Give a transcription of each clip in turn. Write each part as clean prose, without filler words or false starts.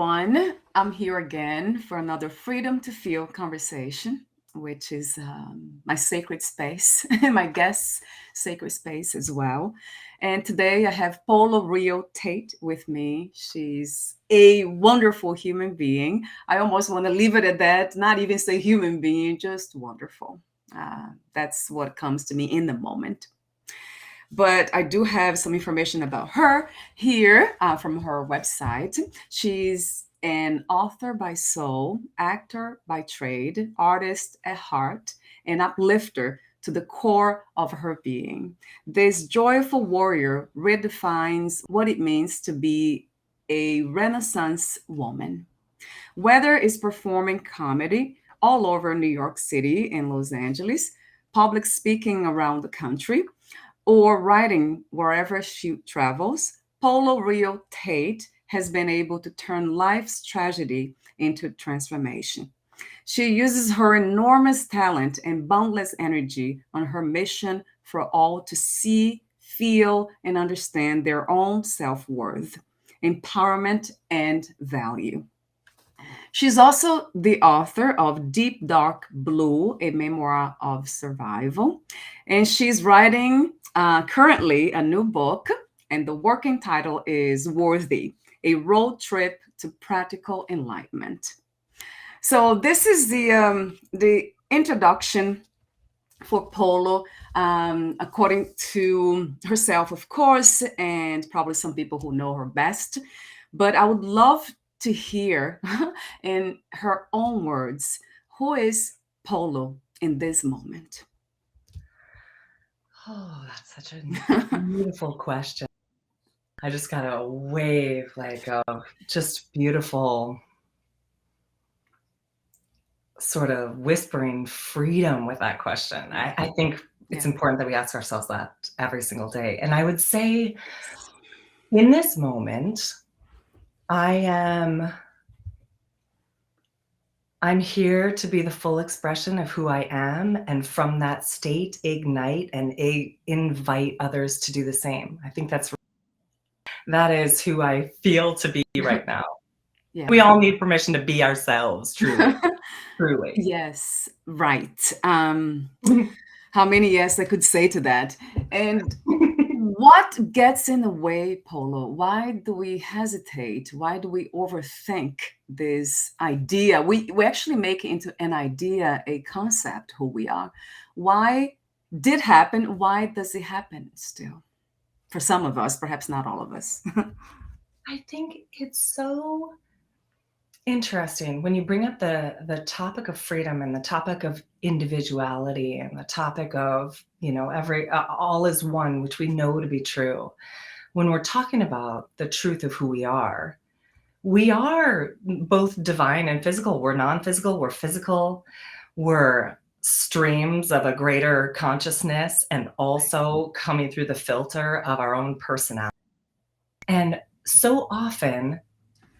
everyone. I'm here again for another Freedom to Feel conversation, which is my sacred space, my guest's sacred space as well. And today I have Polo REO Tate with me. She's a wonderful human being. I almost want to leave it at that, not even say human being, just wonderful. That's what comes to me in the moment. But I do have some information about her here from her website. She's an author by soul, actor by trade, artist at heart, and uplifter to the core of her being. This joyful warrior redefines what it means to be a Renaissance woman. Whether it's performing comedy all over New York City and Los Angeles, public speaking around the country, or writing wherever she travels, Polo REO Tate has been able to turn life's tragedy into transformation. She uses her enormous talent and boundless energy on her mission for all to see, feel, and understand their own self worth, empowerment, and value. She's also the author of Deep Dark Blue, a memoir of survival. And she's writing currently a new book, and the working title is Worthy, a road trip to practical enlightenment. So this is the introduction for Polo, according to herself, of course, and probably some people who know her best. But I would love to hear in her own words, who is Polo in this moment? Oh, that's such a beautiful question. I just got a wave of just beautiful sort of whispering freedom with that question. I think it's Yeah. important that we ask ourselves that every single day. And I would say in this moment, I'm here to be the full expression of who I am, and from that state, ignite and invite others to do the same. I think that is who I feel to be right now. Yeah. We all need permission to be ourselves, truly, truly. Yes, right. How many yes I could say to that? And what gets in the way, Polo? Why do we hesitate? Why do we overthink this idea? We actually make it into an idea, a concept, who we are. Why did happen? Why does it happen still? For some of us, perhaps not all of us. I think it's so interesting when you bring up the topic of freedom and the topic of individuality and the topic of every all is one, which we know to be true. When we're talking about the truth of who we are both divine and physical. We're non-physical, we're physical, we're streams of a greater consciousness, and also coming through the filter of our own personality. And so often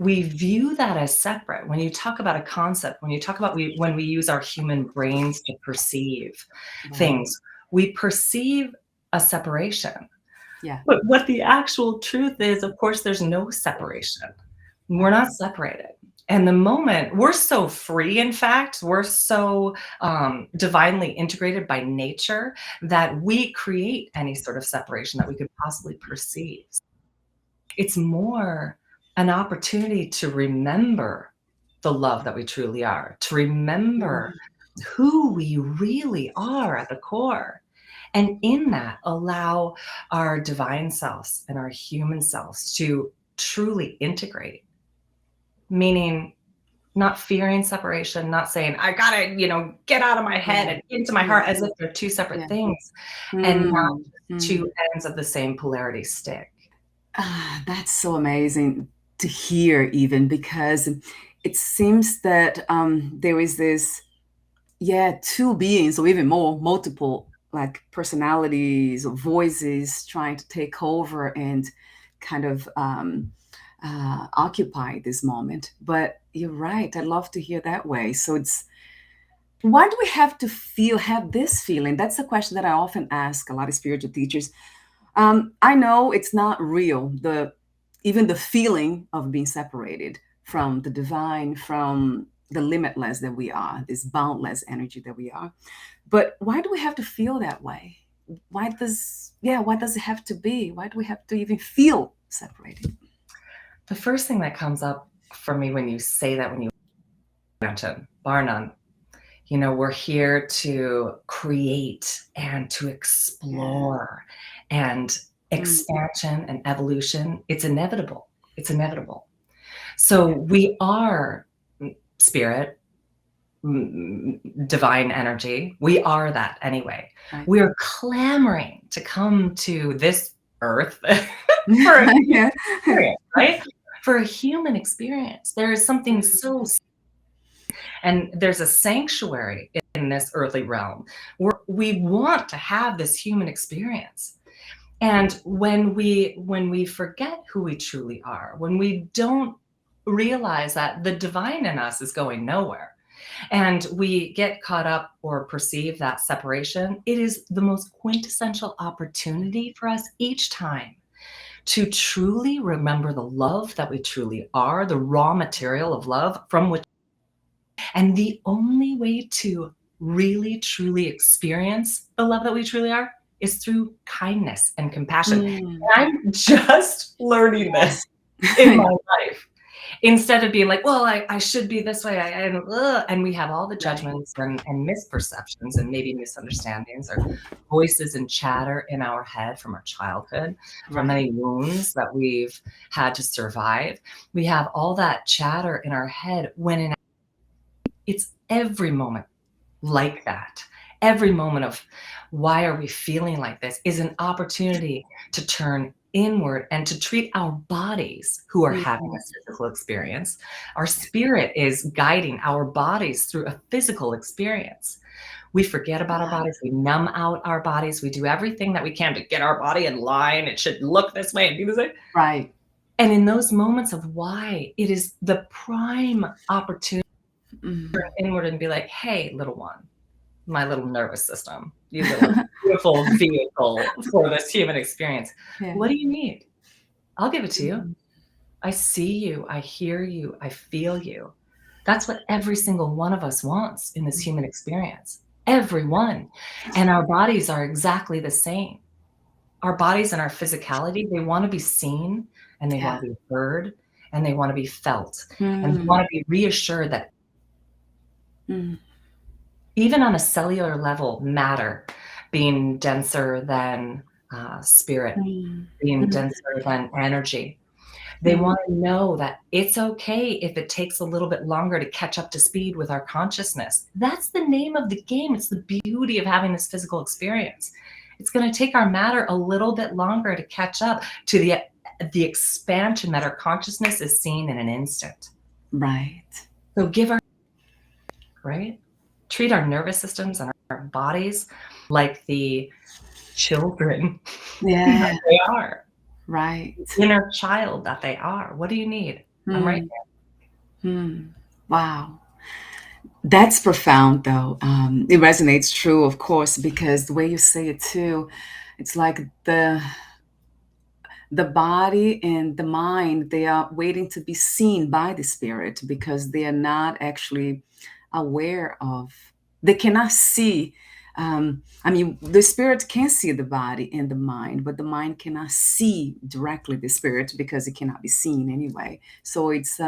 we view that as separate. When you talk about a concept, when you talk about when we use our human brains to perceive things, we perceive a separation. Yeah. But what the actual truth is, of course, there's no separation. We're not separated. And the moment we're so free, in fact, we're so divinely integrated by nature that we create any sort of separation that we could possibly perceive. It's more an opportunity to remember the love that we truly are, to remember who we really are at the core. And in that, allow our divine selves and our human selves to truly integrate, meaning not fearing separation, not saying, I gotta, get out of my head and into my heart, as if they're two separate things and not two ends of the same polarity stick. That's so amazing to hear, even because it seems that there is this, two beings, or even more, multiple like personalities or voices trying to take over and kind of occupy this moment. But you're right. I love to hear that way. So it's why do we have to have this feeling? That's a question that I often ask a lot of spiritual teachers. I know it's not real, even the feeling of being separated from the divine, from the limitless that we are, this boundless energy that we are. But why do we have to feel that way? Why does it have to be? Why do we have to even feel separated? The first thing that comes up for me when you say that, when you mention, bar none, we're here to create and to Yeah. explore, and Mm, expansion and evolution. It's inevitable. It's inevitable. So yeah. we are spirit, divine energy. We are that anyway. Right. We are clamoring to come to this earth for a Yeah. experience, right? For a human experience. There is something so, and there's a sanctuary in this earthly realm where we want to have this human experience. And when we forget who we truly are, when we don't realize that the divine in us is going nowhere, and we get caught up or perceive that separation, it is the most quintessential opportunity for us each time to truly remember the love that we truly are, the raw material of love from which, and the only way to really truly experience the love that we truly are is through kindness and compassion. Mm, And I'm just learning this yes. in my life. Instead of being like, well, I should be this way, and we have all the Right. judgments and misperceptions and maybe misunderstandings or voices and chatter in our head from our childhood, from Right. any wounds that we've had to survive. We have all that chatter in our head when it's every moment like that. Every moment of why are we feeling like this is an opportunity to turn inward and to treat our bodies who are having a Yes. physical experience. Our spirit is guiding our bodies through a physical experience. We forget about our Wow. bodies. We numb out our bodies. We do everything that we can to get our body in line. It should look this way and be this way. Right. And in those moments of why, it is the prime opportunity Mm. inward and be like, hey, little one, my little nervous system, you little beautiful vehicle for this human experience. Yeah. What do you need? I'll give it to you. Mm. I see you. I hear you. I feel you. That's what every single one of us wants in this human experience. Everyone. And our bodies are exactly the same. Our bodies and our physicality, they want to be seen, and they Yeah. want to be heard, and they want to be felt, and they Mm. want to be reassured that Mm. even on a cellular level, matter being denser than spirit, Mm. being Mm. denser than energy. They Mm. want to know that it's okay if it takes a little bit longer to catch up to speed with our consciousness. That's the name of the game. It's the beauty of having this physical experience. It's going to take our matter a little bit longer to catch up to the expansion that our consciousness is seeing in an instant. Right. So give our, right? Treat our nervous systems and our bodies like the children Yeah. that they are, Right. the inner child that they are. What do you need? I'm right Mm. Mm. Wow. That's profound, though. It resonates true, of course, because the way you say it too, it's like the body and the mind, they are waiting to be seen by the spirit because they are not actually aware of, they cannot see. I mean, the spirit can see the body and the mind, but the mind cannot see directly the spirit because it cannot be seen anyway. So it's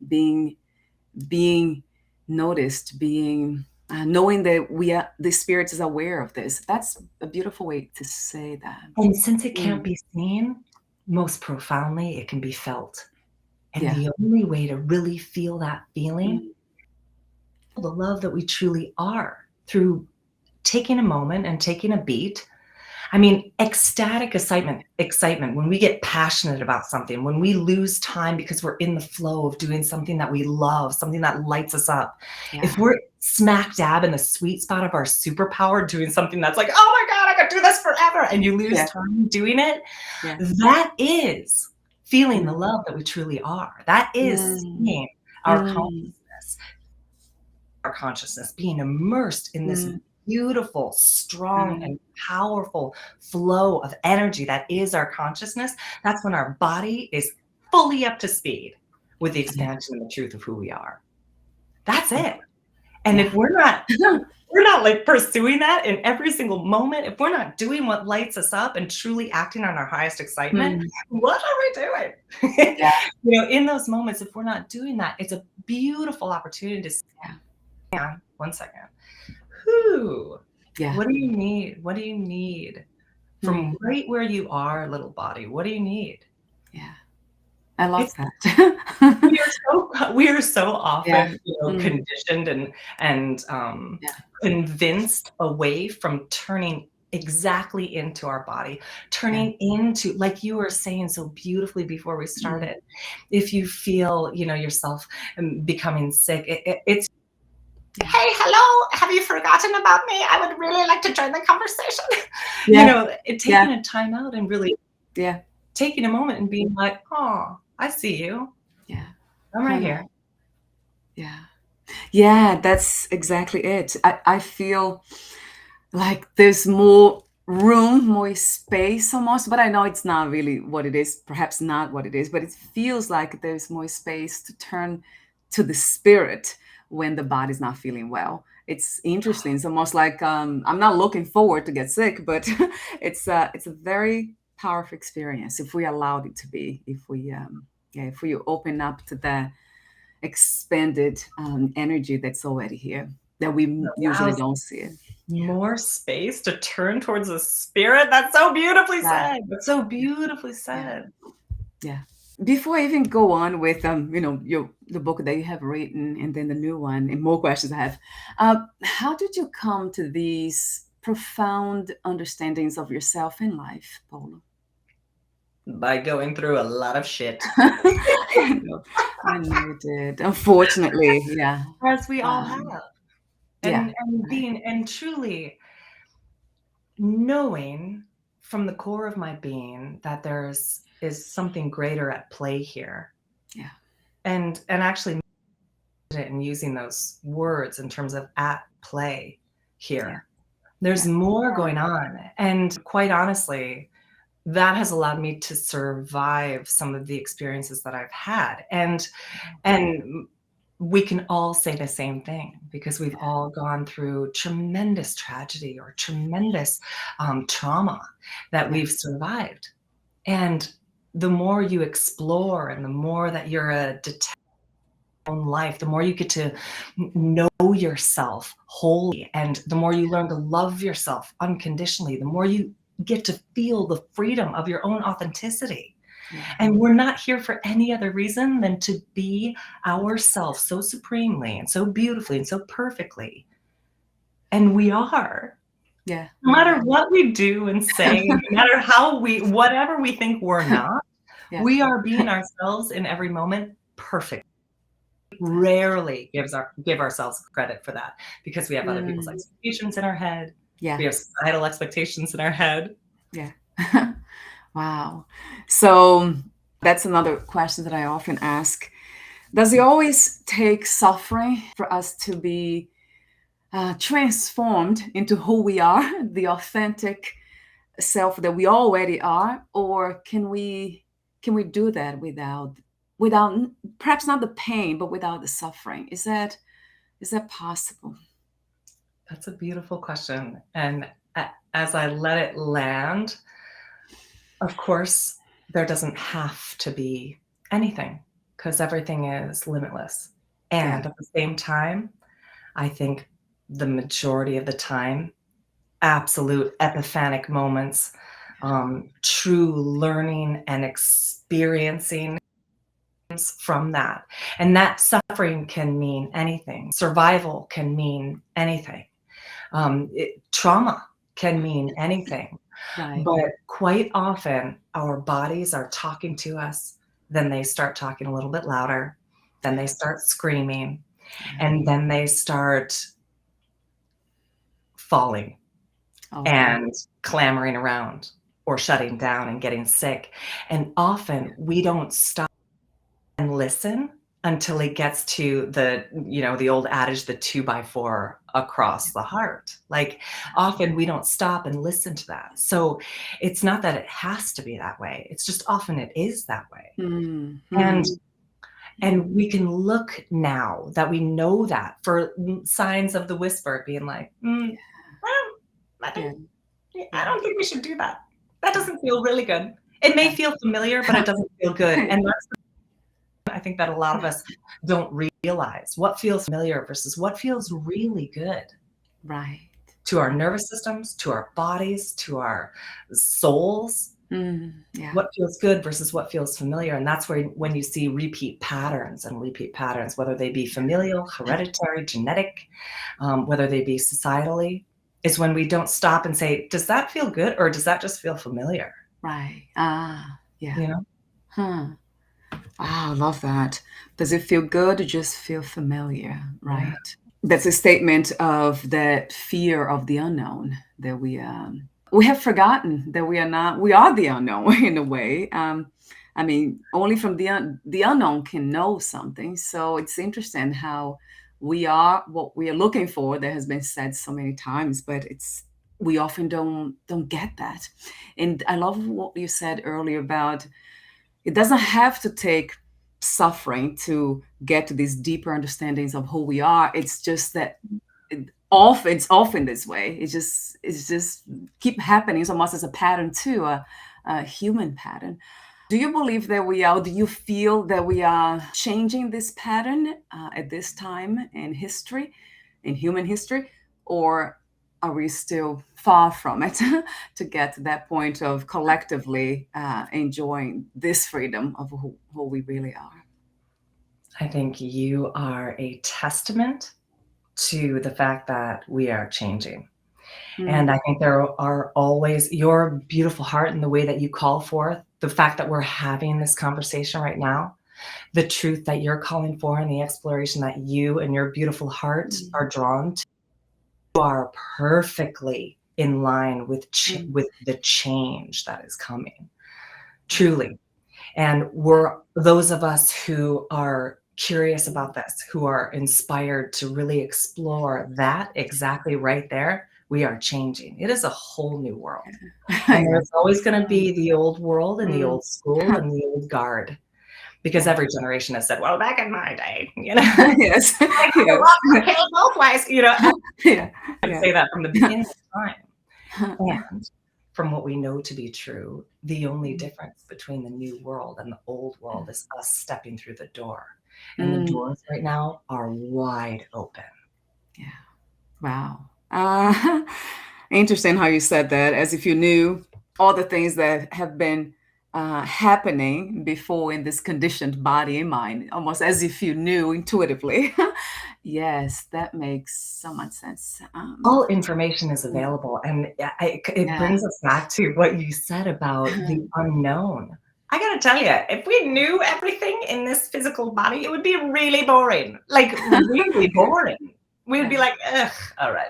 being noticed, being knowing that we are, the spirit is aware of this. That's a beautiful way to say that. And since it can't Mm, be seen, most profoundly, it can be felt. And yeah. the only way to really feel that feeling, Mm, the love that we truly are, through taking a moment and taking a beat. I mean, ecstatic excitement when we get passionate about something, when we lose time because we're in the flow of doing something that we love, something that lights us up. If yeah. we're smack dab in the sweet spot of our superpower, doing something that's like, oh my God, I could do this forever, and you lose Yeah. time doing it, Yeah. that is feeling the Mm, love that we truly are. That is mm, seeing our mm, consciousness, being immersed in this mm, beautiful, strong, mm. and powerful flow of energy that is our consciousness. That's when our body is fully up to speed with the Yeah. expansion and the truth of who we are. That's it. And Yeah. if we're not like pursuing that in every single moment, if we're not doing what lights us up and truly acting on our highest excitement, Mm, what are we doing? yeah. In those moments, if we're not doing that, it's a beautiful opportunity to say, Yeah. "Yeah, 1 second. Whew, Yeah. what do you need? What do you need Mm, from right where you are, little body? What do you need?" yeah. I love It's that. we are so Yeah. often, Mm, conditioned and yeah. convinced away from turning exactly into our body, Yeah. turning into, like you were saying so beautifully before we Mm, started, if you feel, yourself becoming sick, it's, yeah. "Hey, hello, have you forgotten about me? I would really like to join the conversation." Yeah. Yeah. Taking a time out and really Yeah. taking a moment and being like, "Oh, I see you. Yeah. I'm I right know. here." Yeah. Yeah, that's exactly it. I feel like there's more room, more space almost, but I know it's not really what it is, perhaps not what it is, but it feels like there's more space to turn to the spirit when the body's not feeling well. It's interesting. It's almost like I'm not looking forward to get sick, but it's a very powerful experience if we allowed it to be, if we yeah, if we open up to the expanded energy that's already here that we usually Allows don't see it. Yeah. more space to turn towards the spirit. That's so beautifully Yeah. said. That's so beautifully Yeah. said. Yeah. Before I even go on with your the book that you have written and then the new one and more questions I have, how did you come to these profound understandings of yourself in life, Polo? By going through a lot of shit, I know, I know you did. Unfortunately, yeah. as we all have. Um, yeah. And Right. being and truly knowing from the core of my being that is something greater at play here. Yeah. And actually and using those words in terms of at play Yeah. here. There's Yeah. more going on. And quite honestly, that has allowed me to survive some of the experiences that I've had. And we can all say the same thing because we've all gone through tremendous tragedy or tremendous trauma that Yeah. we've survived. And the more you explore and the more that you're a detective own life, the more you get to know yourself wholly, and the more you learn to love yourself unconditionally, the more you get to feel the freedom of your own authenticity. Yeah. And we're not here for any other reason than to be ourselves so supremely and so beautifully and so perfectly. And we are. Yeah. No We are. matter what we do and say, no matter whatever we think we're not, Yeah. we are being ourselves in every moment perfect. Yeah. Rarely give ourselves credit for that because we have other people's Mm, expectations in our head. yeah. We have societal expectations in our head. Yeah. Wow. So that's another question that I often ask. Does it always take suffering for us to be transformed into who we are, the authentic self that we already are, or can we do that without perhaps not the pain, but without the suffering? Is that possible? That's a beautiful question. And as I let it land, of course, there doesn't have to be anything because everything is limitless. Yeah. And at the same time, I think the majority of the time, absolute epiphanic moments, true learning and experiencing from that. And that suffering can mean anything. Survival can mean anything. Trauma can mean anything. Right. But quite often, our bodies are talking to us, then they start talking a little bit louder, then they start screaming, Yeah. and then they start falling Okay. and clamoring around or shutting down and getting sick. And often we don't stop and listen until it gets to the old adage, the 2 by 4 across the heart. Like, often we don't stop and listen to that. So it's not that it has to be that way. It's just often it is that way. And Mhm. And we can look now that we know that for signs of the whisper being like, well, I Yeah. don't, I Yeah. don't think we should do that. That doesn't feel really good. It may feel familiar, but it doesn't feel good. Yeah. And that's, I think that a lot of us don't realize what feels familiar versus what feels really good Right. to our nervous systems, to our bodies, to our souls. Yeah. What feels good versus what feels familiar. And that's where when you see repeat patterns, whether they be familial, hereditary, genetic, whether they be societally, is when we don't stop and say, does that feel good or does that just feel familiar? Right. Yeah. You know? Huh. I love that. Does it feel good or just feel familiar? Yeah. Right. That's a statement of that fear of the unknown that we have forgotten that we are the unknown in a way. I mean, only from the unknown can know something. So it's interesting how we are what we are looking for. That has been said so many times, but we often don't get that. And I love what you said earlier about it doesn't have to take suffering to get to these deeper understandings of who we are. It's just that it's often this way. It's just keep happening. It's almost as a pattern too, a human pattern. Do you believe that we are? Do you feel that we are changing this pattern at this time in history, in human history, or are we still far from it to get to that point of collectively enjoying this freedom of who we really are? I think you are a testament to the fact that we are changing. And Mm, I think there are always your beautiful heart and the way that you call forth, the fact that we're having this conversation right now, the truth that you're calling for, and the exploration that you and your beautiful heart mm, are drawn to are perfectly in line with mm, with the change that is coming, yeah, truly. And we're those of us who are curious about this, who are inspired to really explore that exactly right there, we are changing. It is a whole new world. And yeah. there's always going to be the old world and the Mm. old school and the old guard because Yeah. every generation has said, well, back in my day, you know, Yes. I got the Yes. laws were killed both ways, you know, Yeah. I would Yeah. say that from the beginning of time. And from what we know to be true, the only difference between the new world and the old world is us stepping through the door. And the Mm, doors right now are wide open. yeah. Wow. Interesting how you said that, as if you knew all the things that have been happening before in this conditioned body and mind, almost as if you knew intuitively. Yes, that makes so much sense. All information is Yeah, available. And it yeah, brings us back to what you said about the unknown. I gotta tell you, if we knew everything in this physical body, it would be really boring, like really boring. We would be yeah, like, ugh, all right.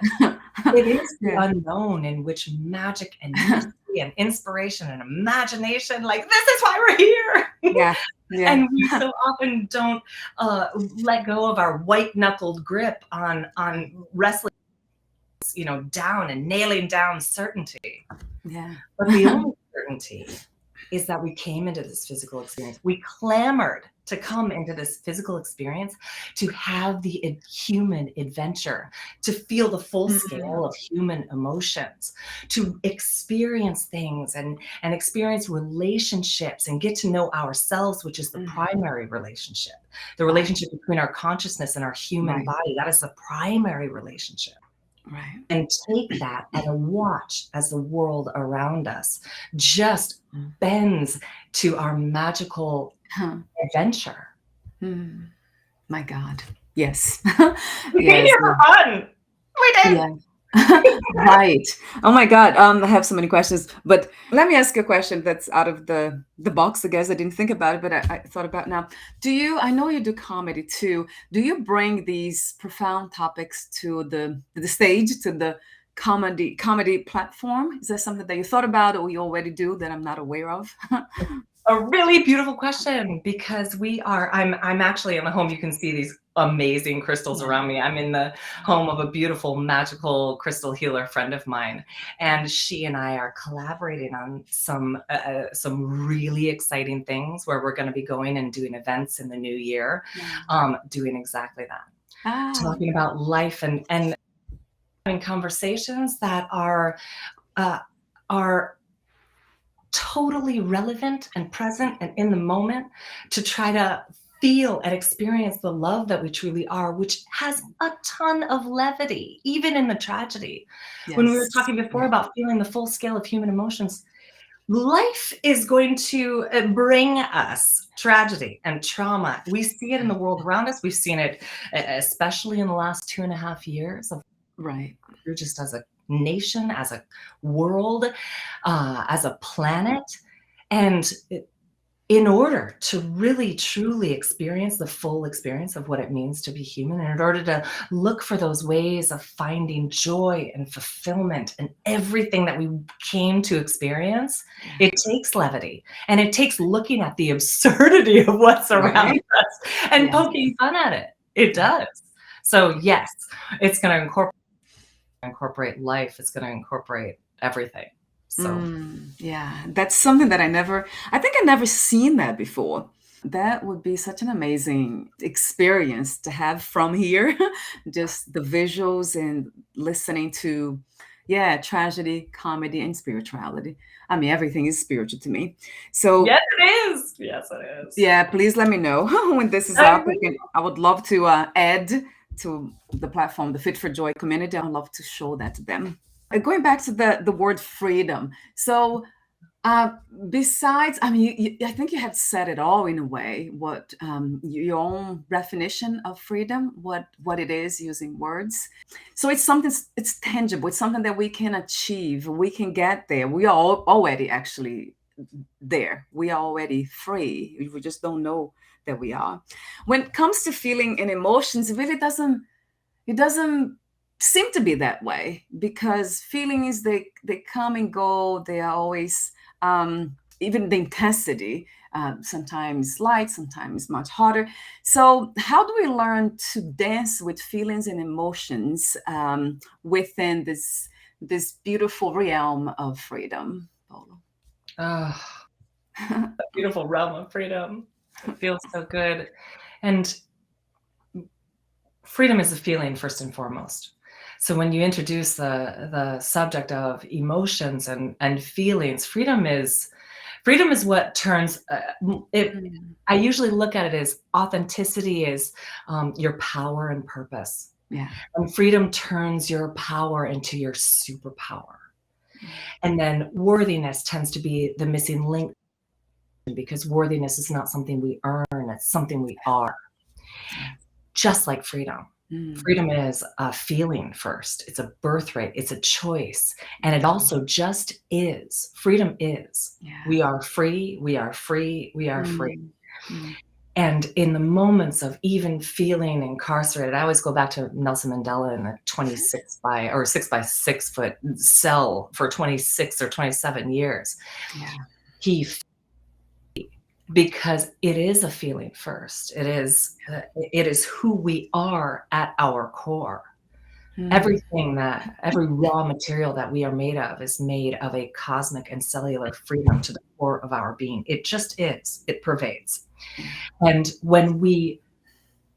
It is the yeah, unknown in which magic and mystery and inspiration and imagination, like, this is why we're here. yeah, yeah. And we so often don't let go of our white knuckled grip on wrestling, down and nailing down certainty. Yeah. But the only certainty is that we came into this physical experience. We clamored to come into this physical experience to have the human adventure, to feel the full Mm, scale of human emotions, to experience things and experience relationships and get to know ourselves, which is the mm, primary relationship, the right, relationship between our consciousness and our human right, body. That is the primary relationship. right. And take that and watch as the world around us just bends to our magical Huh. adventure. Mm, my God. Yes. We came Yes. here for fun. We did. Yeah. Right. Oh my God. I have so many questions, but let me ask you a question that's out of the box. I guess I didn't think about it, but I thought about it now. I know you do comedy too. Do you bring these profound topics to the stage, to the comedy platform? Is that something that you thought about or you already do that I'm not aware of? A really beautiful question because I'm actually in the home. You can see these amazing crystals Yeah. around me. I'm in the home of a beautiful, magical crystal healer friend of mine, and she and I are collaborating on some really exciting things where we're going to be going and doing events in the new year, Yeah. doing exactly that, Ah, talking about life and having conversations that uh, are totally relevant and present and in the moment to try to feel and experience the love that we truly are, which has a ton of levity, even in the tragedy. When we were yes. talking before Yeah. about feeling the full scale of human emotions, life is going to bring us tragedy and trauma. We see it in the world around us. We've seen it, especially in the last 2.5 years of Right. just as a nation, as a world, as a planet. And in order to really truly experience the full experience of what it means to be human, and in order to look for those ways of finding joy and fulfillment and everything that we came to experience, Yeah. it takes levity, and it takes looking at the absurdity of what's around Right. us and Yes. poking fun at it. It Yeah. does. So yes, it's going to incorporate life. It's going to incorporate everything. So Yeah, that's something that I think I never seen that before. That would be such an amazing experience to have from here. Just the visuals and listening to, yeah, tragedy, comedy, and spirituality. I mean, everything is spiritual to me. So, yes, it is. Yes, it is. yeah, please let me know when this is I up. will. I would love to add to the platform, the Fit for Joy community. I would love to show that to them. Going back to the word freedom. So, uh, besides, I mean, I think you have said it all in a way. What your own definition of freedom, what it is using words. So it's something. It's tangible. It's something that we can achieve. We can get there. We are already actually there. We are already free. We just don't know that we are. When it comes to feeling and emotions, it doesn't seem to be that way because feelings they come and go. They are always even the intensity, sometimes light, sometimes much harder. So how do we learn to dance with feelings and emotions within this beautiful realm of freedom, Polo? Oh, a beautiful realm of freedom. It feels so good. And freedom is a feeling first and foremost. So when you introduce the subject of emotions and feelings, freedom is what turns it. Mm, I usually look at it as authenticity is your power and purpose, yeah. and freedom turns your power into your superpower. Mm, And then worthiness tends to be the missing link because worthiness is not something we earn, it's something we are, yeah. just like freedom. Mm, Freedom is a feeling first, it's a birthright, it's a choice, and it yeah. also just is. Freedom is. Yeah. We are free, we are free, we are free. Mm, mm, And in the moments of even feeling incarcerated, I always go back to Nelson Mandela in the 6 by 6 foot cell for 26 or 27 years. yeah. He because it is a feeling first. It is who we are at our core. Mm, Every raw material that we are made of is made of a cosmic and cellular freedom to the core of our being. It just is. It pervades. yeah. And when we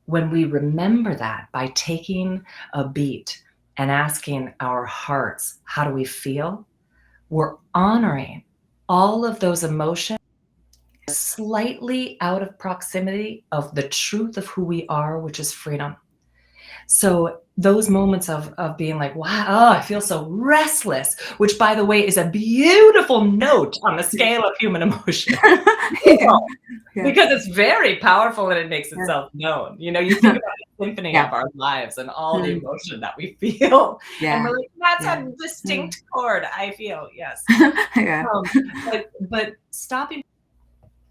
remember that by taking a beat and asking our hearts, how do we feel? We're honoring all of those emotions slightly out of proximity of the truth of who we are, which is freedom. So those moments of being like, wow, oh, I feel so restless, which by the way is a beautiful note on the scale of human emotion. Yeah. Yeah. Because it's very powerful and it makes Yeah. itself known. You think about the symphony Yeah. of our lives and all the Mm, emotion that we feel, and yeah. we're like, that's Yeah. a Mm. distinct chord I feel, yes. Yeah. Um, but stopping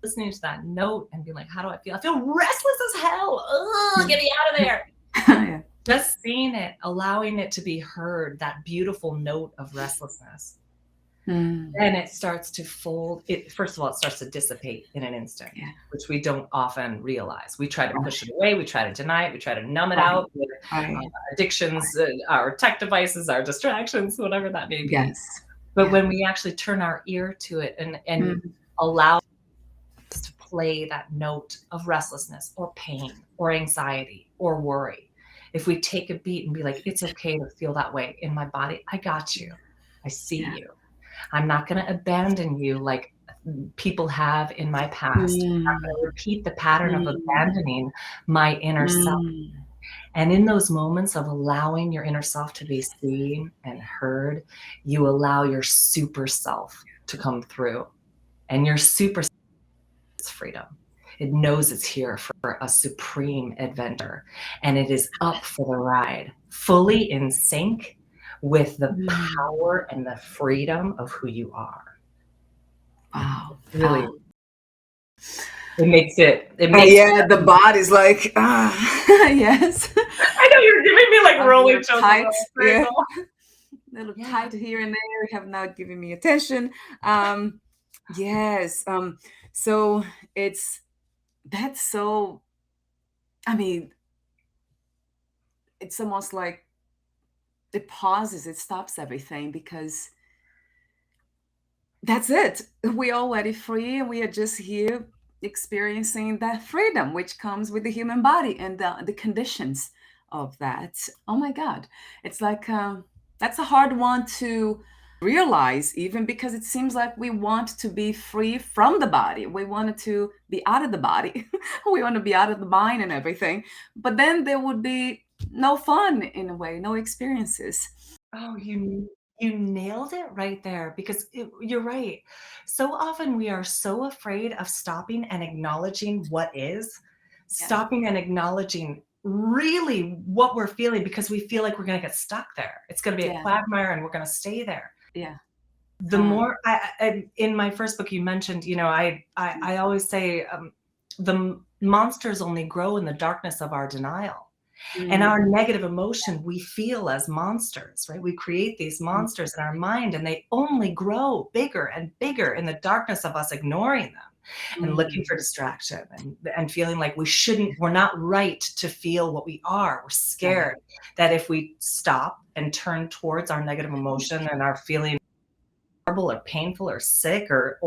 listening to that note and being like, how do I feel? I feel restless as hell. Ugh, get me out of there. Yeah. Just seeing it, allowing it to be heard, that beautiful note of restlessness. Mm. Then it starts to fold. First of all, it starts to dissipate in an instant, Yeah. which we don't often realize. We try to Right. push it away. We try to deny it. We try to numb it Right. out with Right. addictions, our tech devices, our distractions, whatever that may be. Yes. But Yeah. when we actually turn our ear to it and Mm. allow us to play that note of restlessness or pain or anxiety or worry, if we take a beat and be like, it's okay to feel that way in my body, I got you. I see Yeah. you. I'm not going to abandon you like people have in my past. I'm not going Mm. to repeat the pattern of Mm. abandoning my inner self. Mm. And in those moments of allowing your inner self to be seen and heard, you allow your super self to come through. And your super self is freedom. It knows it's here for a supreme adventure. And it is up for the ride, fully in sync with the Mm. power and the freedom of who you are. Wow. Really, it makes Yeah, the body's like, yes. I know you're giving me like A rolling little chills as tight. I'm saying Yeah. all. A little Yeah. tight here and there. You have not given me attention. Um, yes. So it's that's so I mean, it's almost like it pauses, it stops everything because that's it. We're already free and we are just here experiencing that freedom which comes with the human body and the conditions of that. Oh my God. It's like that's a hard one to realize, even because it seems like we want to be free from the body. We wanted to be out of the body. We want to be out of the mind and everything. But then there would be no fun in a way, no experiences. Oh, you nailed it right there because you're right. So often we are so afraid of stopping and acknowledging what is, Yeah. stopping and acknowledging really what we're feeling because we feel like we're going to get stuck there. It's going to be a Yeah. quagmire and we're going to stay there. Yeah. The more in my first book you mentioned, I always say the monsters only grow in the darkness of our denial. And Mm, our negative emotion we feel as monsters, right? We create these mm, monsters in our mind and they only grow bigger and bigger in the darkness of us ignoring them and looking mm. for distraction and feeling like we're not right to feel what we are. We're Right. scared that if we stop and turn towards our negative emotion and our feeling horrible or painful or sick or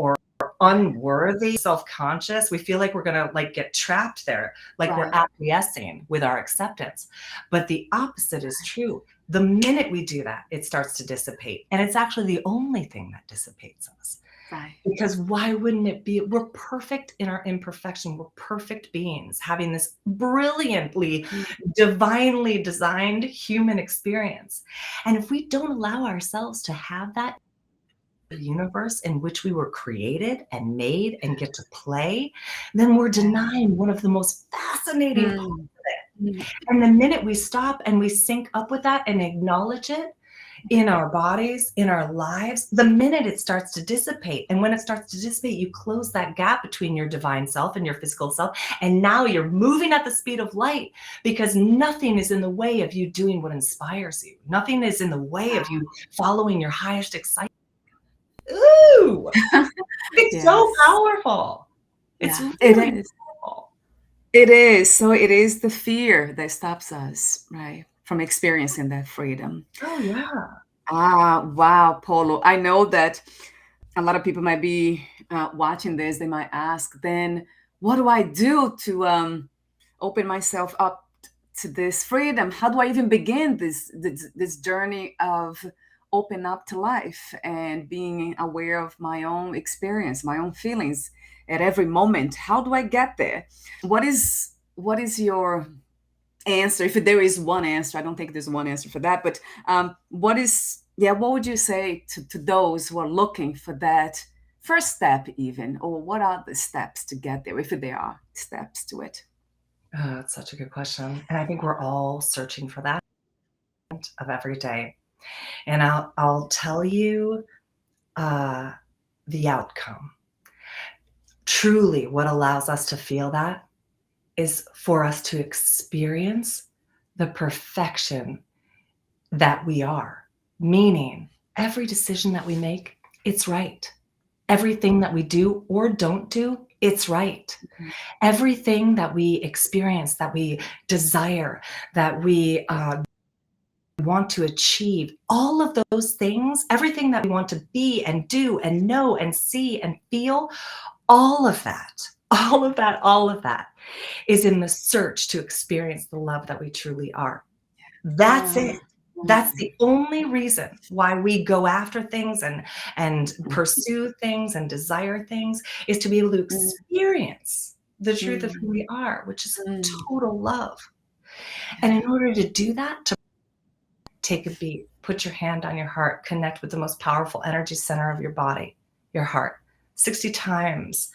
unworthy, self-conscious, we feel like we're gonna like get trapped there, like we're Right. acquiescing with our acceptance. But the opposite is true. The minute we do that, it starts to dissipate. And it's actually the only thing that dissipates us. Right. Because why wouldn't it be? We're perfect in our imperfection. We're perfect beings having this brilliantly, Mm, divinely designed human experience. And if we don't allow ourselves to have that universe in which we were created and made and get to play, then we're yeah. denying one of the most fascinating parts Mm, of it. mm, And the minute we stop and we sync up with that and acknowledge it in our bodies, in our lives, the minute it starts to dissipate. And when it starts to dissipate, you close that gap between your divine self and your physical self. And now you're moving at the speed of light because nothing is in the way of you doing what inspires you. Nothing is in the way of you following your highest excitement. Ooh, it's so yes. powerful. It's Yeah, it really is. powerful. It is. So it is the fear that stops us, right, from experiencing that freedom. Oh, yeah. Wow, Polo. I know that a lot of people might be watching this. They might ask, then what do I do to open myself up to this freedom? How do I even begin this journey of open up to life and being aware of my own experience, my own feelings at every moment? How do I get there? What is your answer, if there is one answer? I don't think there's one answer for that, but what would you say to those who are looking for that first step even, or what are the steps to get there, if there are steps to it? Oh, that's such a good question. And I think we're all searching for that of every day. And I'll tell you uh, the outcome. Truly, what allows us to feel that is for us to experience the perfection that we are. Meaning, every decision that we make, it's right. Everything that we do or don't do, it's right. Mhm. Everything that we experience, that we desire, that we want to achieve, all of those things, everything that we want to be and do and know and see and feel, all of that, all of that, all of that is in the search to experience the love that we truly are. That's Oh, it. That's the only reason why we go after things and pursue things and desire things, is to be able to mm, experience the truth of mm, who we are, which is mm. total love. And in Yeah. order to do that, to take a beat, put your hand on your heart, connect with the most powerful energy center of your body, your heart, 60 times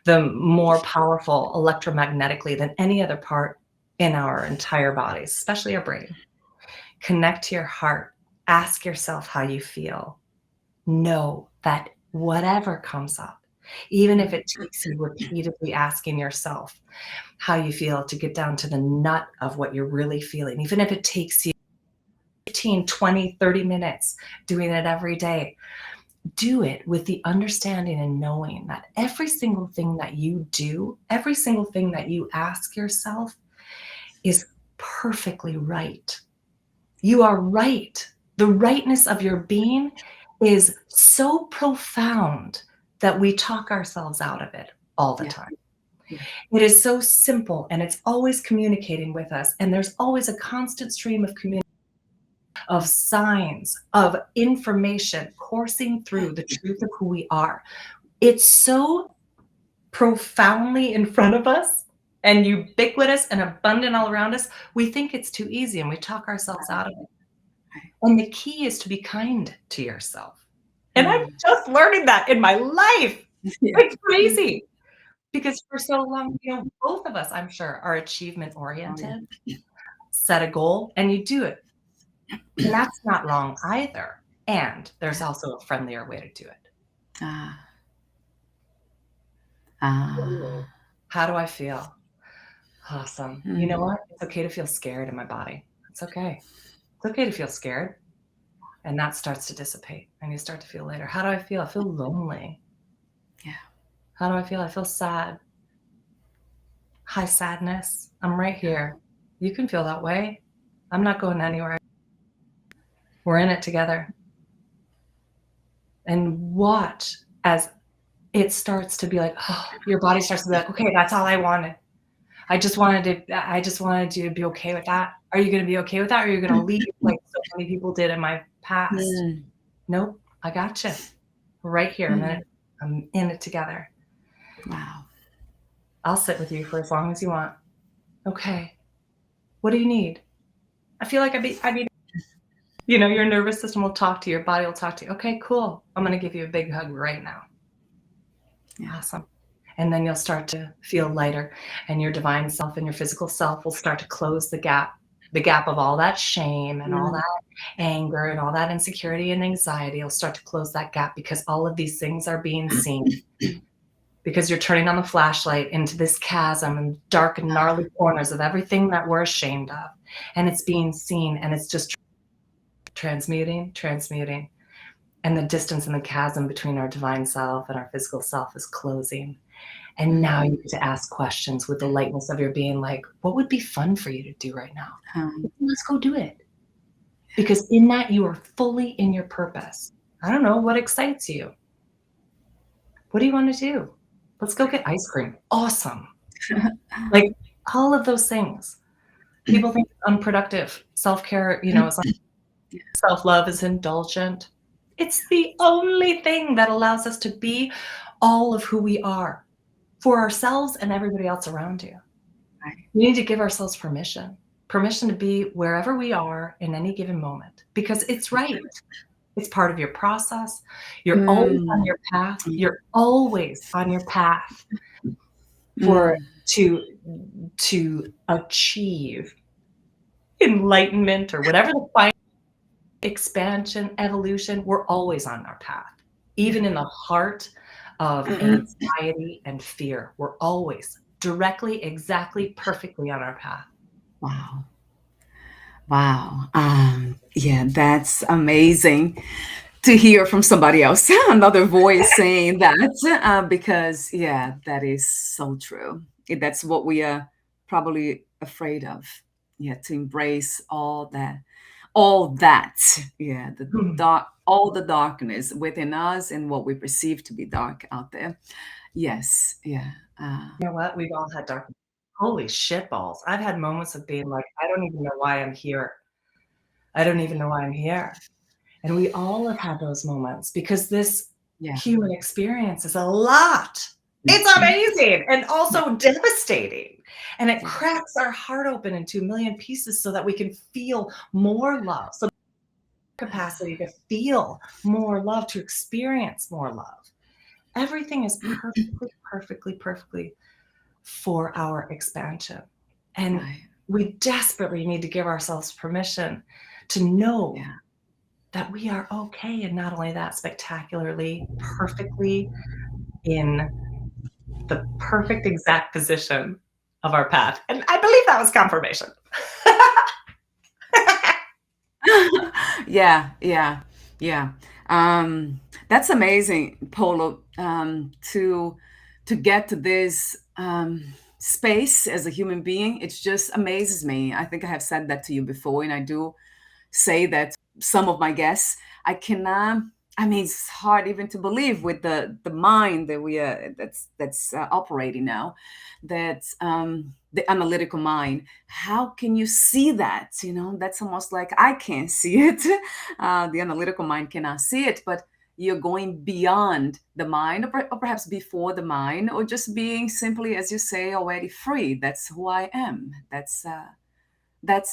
the more powerful electromagnetically than any other part in our entire bodies, especially our brain. Connect to your heart. Ask yourself how you feel. Know that whatever comes up, even if it takes you repeatedly asking yourself how you feel to get down to the nut of what you're really feeling, even if it takes you 15, 20, 30 minutes doing it every day, do it with the understanding and knowing that every single thing that you do, every single thing that you ask yourself is perfectly right. You are right. The rightness of your being is so profound that we talk ourselves out of it all the Yeah. time. Yeah. It is so simple and it's always communicating with us. And there's always a constant stream of communication, of signs, of information coursing through the truth of who we are. It's so profoundly in front of us and ubiquitous and abundant all around us. We think it's too easy and we talk ourselves out of it. Right. And the key is to be kind to yourself. And I'm Mm. just learning that in my life. Yeah. It's crazy because for so long, both of us, I'm sure, are achievement Oh, yeah. oriented, set a goal, and you do it. And that's not wrong either. And there's Yeah. also a friendlier way to do it. Ah. Ah. How do I feel? Awesome. You know Mm. what? It's okay to feel scared in my body. It's okay. It's okay to feel scared. And that starts to dissipate and you start to feel lighter. How do I feel? I feel lonely. Yeah. How do I feel? I feel sad. Hi, sadness. I'm right Yeah. here. You can feel that way. I'm not going anywhere. We're in it together. And watch as it starts to be like, oh, your body starts to be like, okay, that's all I wanted. I just wanted you to be okay with that. Are you going to be okay with that? Or are you going to leave like so many people did in my past? Mm. Nope. I got you. We're right here. Mm. I'm in it together. Wow. I'll sit with you for as long as you want. Okay. What do you need? I feel like I need, your nervous system will talk to you, your body will talk to you. Okay, cool. I'm going to give you a big hug right now. Yeah. Awesome. And then you'll start to feel lighter and your divine self and your physical self will start to close the gap of all that shame and all Mm. that anger and all that insecurity and anxiety will start to close that gap because all of these things are being seen. Because you're turning on the flashlight into this chasm and dark and gnarly corners of everything that we're ashamed of. And it's being seen and it's just transmuting. And the distance in the chasm between our divine self and our physical self is closing. And now you get to ask questions with the lightness of your being, like, what would be fun for you to do right now? Let's go do it. Because in that, you are fully in your purpose. I don't know, what excites you? What do you want to do? Let's go get ice cream. Awesome. Like all of those things. People think it's unproductive. Self-care, is like self-love is indulgent. It's the only thing that allows us to be all of who we are for ourselves and everybody else around you. Right. We need to give ourselves permission to be wherever we are in any given moment because it's right. It's part of your process. You're always on Mm. your path. Yeah. You're always on your path for Mm. to achieve enlightenment or whatever the final expansion, evolution. We're always on our path, Yeah. even in the heart of anxiety and fear. We're always directly, exactly, perfectly on our path. Wow. Wow. Yeah, that's amazing. to hear from somebody else, another voice saying that, because yeah, that is so true. That's what we are probably afraid of. Yeah, to embrace all that. Yeah, the Hmm. dark, all the darkness within us and what we perceive to be dark out there. Yes, yeah. Uh, You know what? We've all had dark holy shit balls. I've had moments of being like, "I don't even know why I'm here. I don't even know why I'm here." And we all have had those moments because this yeah. human experience is a lot. It's Mhm. amazing and Yeah, also devastating. And it yes. cracks our heart open into a million pieces so that we can feel more love. So capacity to feel more love, to experience more love. Everything is perfectly, perfectly, perfectly for our expansion. And Right. we desperately need to give ourselves permission to know Yeah. that we are okay. And not only that, spectacularly, perfectly in the perfect exact position of our path. And I believe that was confirmation. Yeah, yeah, yeah. That's amazing, Polo. To get to this space as a human being, it just amazes me. I think I have said that to you before, and I do say that to some of my guests. I cannot. I mean, it's hard even to believe with the mind that we are that's operating now, that the analytical mind. How can you see that? You know, that's almost like I can't see it. The analytical mind cannot see it, but you're going beyond the mind, or perhaps before the mind, or just being simply, as you say, already free. That's who I am. That's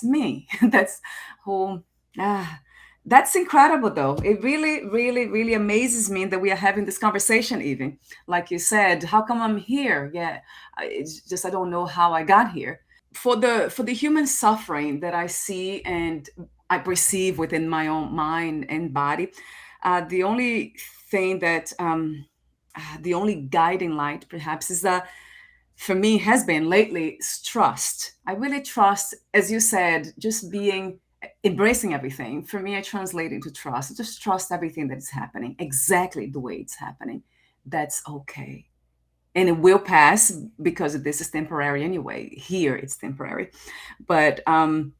me. That's who. Ah, that's incredible, though. It really, really, really amazes me that we are having this conversation. Even like you said, how come I'm here? Yeah, it's just I don't know how I got here. For the human suffering that I see and I perceive within my own mind and body, the only thing that the only guiding light, perhaps, is that for me has been lately is trust. I really trust, as you said, just being embracing everything. For me, I translate into trust. Just trust everything that is happening exactly the way it's happening. That's okay. And it will pass because this is temporary anyway. Here it's temporary. But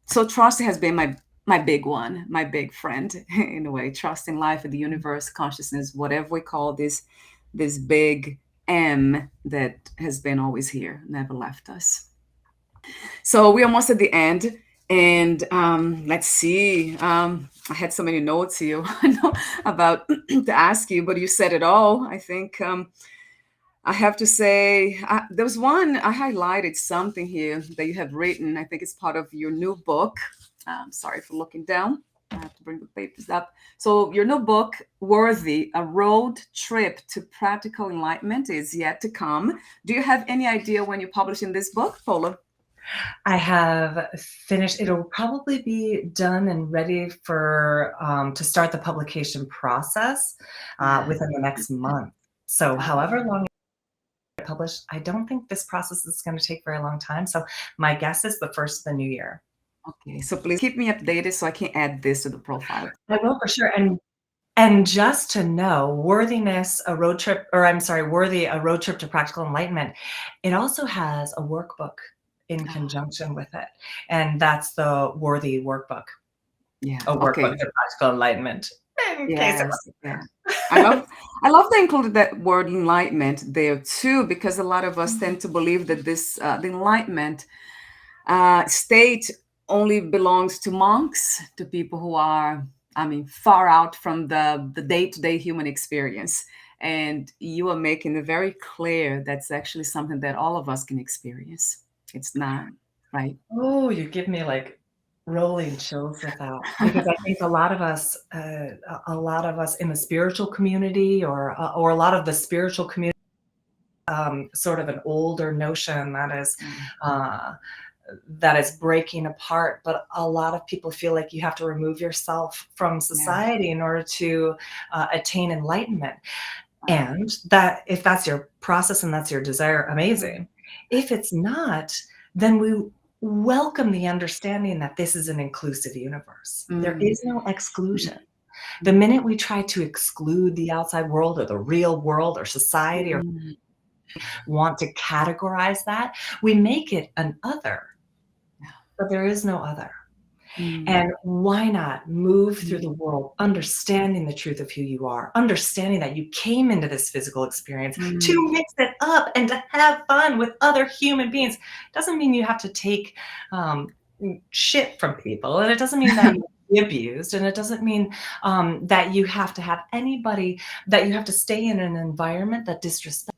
so trust has been my big one, my big friend in a way. Trust in life, in the universe, consciousness, whatever we call this big M that has been always here, never left us. So we're almost at the end. And let's see. I had so many notes here about to ask you, but you said it all. I think I have to say, there was one I highlighted something here that you have written. I think it's part of your new book. Sorry for looking down. I have to bring the papers up. So, your new book, Worthy, A Road Trip to Practical Enlightenment, is yet to come. Do you have any idea when you're publishing this book, Paula? I have finished, it'll probably be done and ready for to start the publication process Yeah. within the next month. So, Oh, however long I publish, I don't think this process is going to take very long time. So, my guess is the first of the new year. okay. So, please keep me updated so I can add this to the profile. I will for sure. And just to know, worthiness, a road trip, or I'm sorry, worthy, a road trip to practical enlightenment. It also has a workbook in Oh, conjunction with it, and that's the worthy workbook, yeah. a workbook Okay. to practical enlightenment. In case it Yes, wasn't yeah. I clear. love I love they included that word enlightenment there too, because a lot of us tend to believe that this the enlightenment state only belongs to monks, to people who are, I mean, far out from the day-to-day human experience. And you are making it very clear that's actually something that all of us can experience. It's not, right? Oh, you give me like rolling chills with that because I think a lot of us in the spiritual community, or a lot of the spiritual community, sort of an older notion Mm, uh, that is breaking apart. But a lot of people feel like you have to remove yourself from yeah, society in order to attain enlightenment. right. And that if that's your process and that's your desire, Mm, amazing. If it's not, then we welcome the understanding that this is an inclusive universe. There mm, is no mm, exclusion. The minute we try to exclude the outside world or the real world or society or Mm, want to categorize that, we make it an other, yeah. but there is no other. Mm, And why not move through mm, the world understanding the truth of who you are, understanding that you came into this physical experience mm, to mix it up and to have fun with other human beings. Doesn't mean you have to take shit from people, and it doesn't mean that you be abused, and it doesn't mean that you have to have anybody, that you have to stay in an environment that disrespects.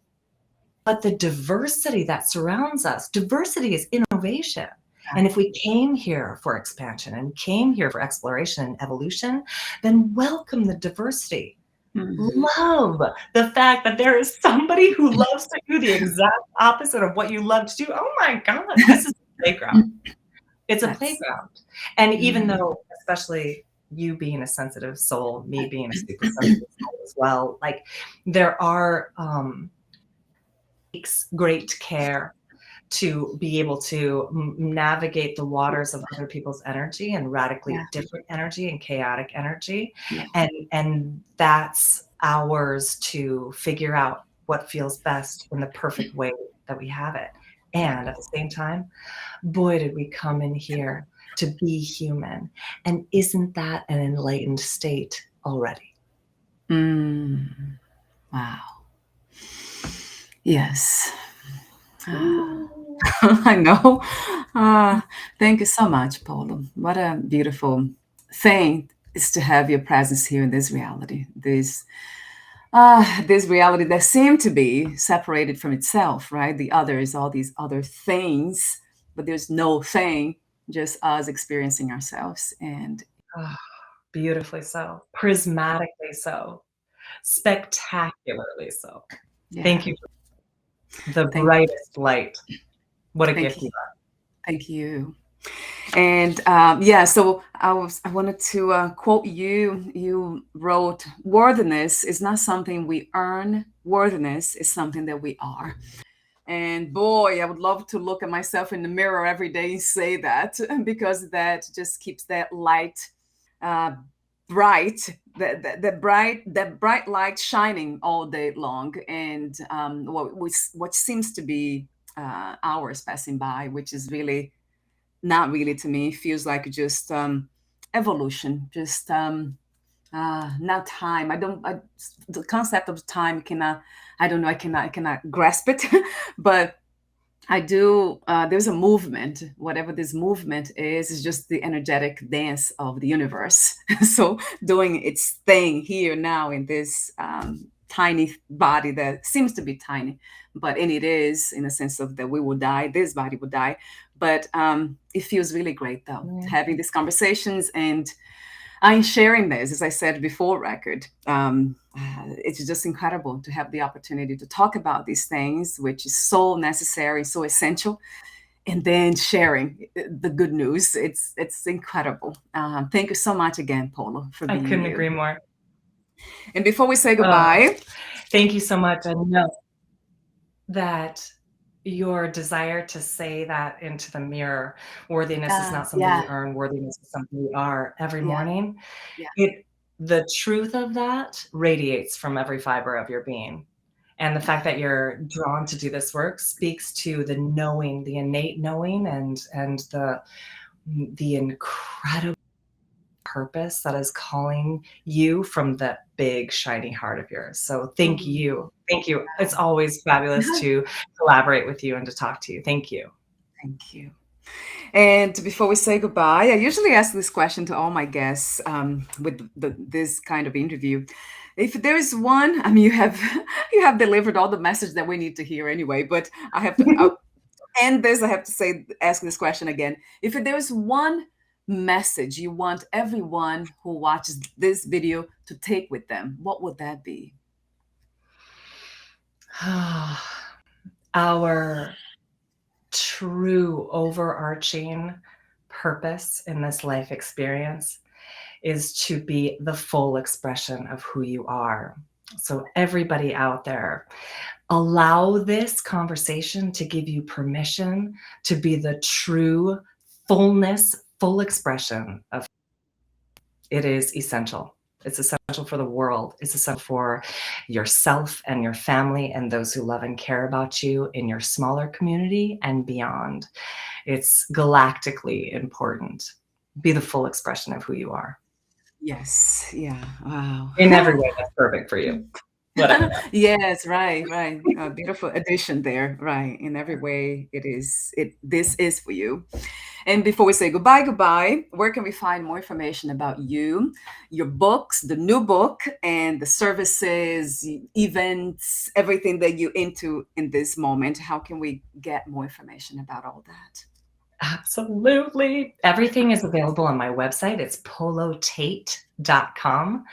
But the diversity that surrounds us, diversity is innovation. And if we came here for expansion and came here for exploration and evolution, then welcome the diversity. mhm. Love the fact that there is somebody who loves to do the exact opposite of what you love to do. Oh my God, this is a playground. It's a That's playground. And even mm, though, especially you being a sensitive soul, me being a super sensitive soul as well, like there are takes great care to be able to navigate the waters of other people's energy and yeah, radically different energy and chaotic energy, yeah, and that's ours to figure out what feels best in the perfect way that we have it. yeah. And at the same time, boy, did we come in here to be human, and isn't that an enlightened state already? Mm, wow. Yes. Ah, Ooh. I know. Ah, thank you so much, Polo. What a beautiful thing is to have your presence here in this reality. This reality that seemed to be separated from itself, right? The others, all these other things, but there's no thing, just us experiencing ourselves. And Ah, beautifully so, prismatically so, spectacularly so. yeah, Thank you for the thank brightest light. What a thank gift you. you are. Thank you. And yeah, so I wanted to quote you. You wrote, "Worthiness is not something we earn. Worthiness is something that we are." And boy, I would love to look at myself in the mirror every day and say that because that just keeps that light uh, bright, that bright light shining all day long, and what seems to be hours passing by, which is really not really to me. Feels like just evolution, just not time. I don't. The concept of time cannot. I don't know. I cannot grasp it, but I do. There's a movement. Whatever this movement is just the energetic dance of the universe. So doing its thing here now in this tiny body that seems to be tiny, and it is in a sense of that we will die. This body will die, but it feels really great though Mm. having these conversations and I'm sharing this, as I said before, record. It's just incredible to have the opportunity to talk about these things, which is so necessary, so essential, and then sharing the good news. It's incredible. Thank you so much again, Polo, for I being couldn't agree you. more. And before we say Uh, goodbye, Thank you so much. I know that your desire to say that into the mirror, worthiness is not something yeah, we earn, worthiness is something we are, every yeah, morning, yeah. it the truth of that radiates from every fiber of your being. And the fact that you're drawn to do this work speaks to the knowing, the innate knowing, and the incredible purpose that is calling you from that big shiny heart of yours. So thank Mm, you. Thank you. It's always fabulous to collaborate with you and to talk to you. Thank you. Thank you. And before we say goodbye, I usually ask this question to all my guests with this kind of interview. If there is one, I mean, you have you have delivered all the message that we need to hear anyway. But I have to end this. I have to say, ask this question again. If there is one message you want everyone who watches this video to take with them, what would that be? Our true overarching purpose in this life experience is to be the full expression of who you are. So, everybody out there, allow this conversation to give you permission to be the true fullness, full expression of it is essential. It's essential for the world. It's essential for yourself and your family and those who love and care about you in your smaller community and beyond. It's galactically important. Be the full expression of who you are. Yes. Yeah. Wow. In every way that's perfect for you. Whatever that. Yes, right, right. A beautiful addition there. Right. In every way it is this is for you. And before we say goodbye, where can we find more information about you, your books, the new book, and the services, events, everything that you're into in this moment? How can we get more information about all that? Absolutely. Everything is available on my website. It's polotate.com,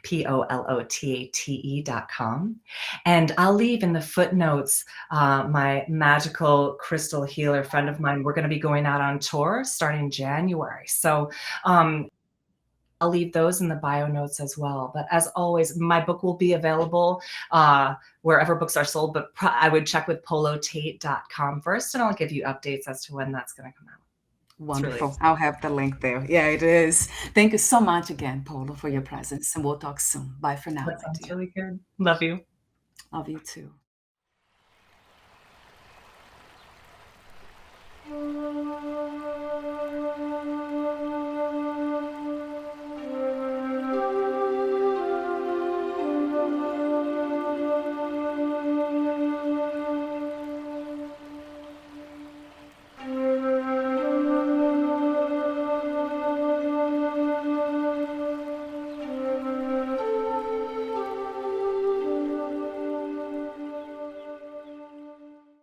POLOTATE.com. And I'll leave in the footnotes my magical crystal healer friend of mine. We're going to be going out on tour starting January. So I'll leave those in the bio notes as well. But as always, my book will be available wherever books are sold, but I would check with polotate.com first, and I'll give you updates as to when that's going to come out. It's really Wonderful. exciting. I'll have the link there. Yeah, it is. Thank you so much again, Polo, for your presence. And we'll talk soon. Bye for now, That my sounds dear. really good. Love you. Love you too.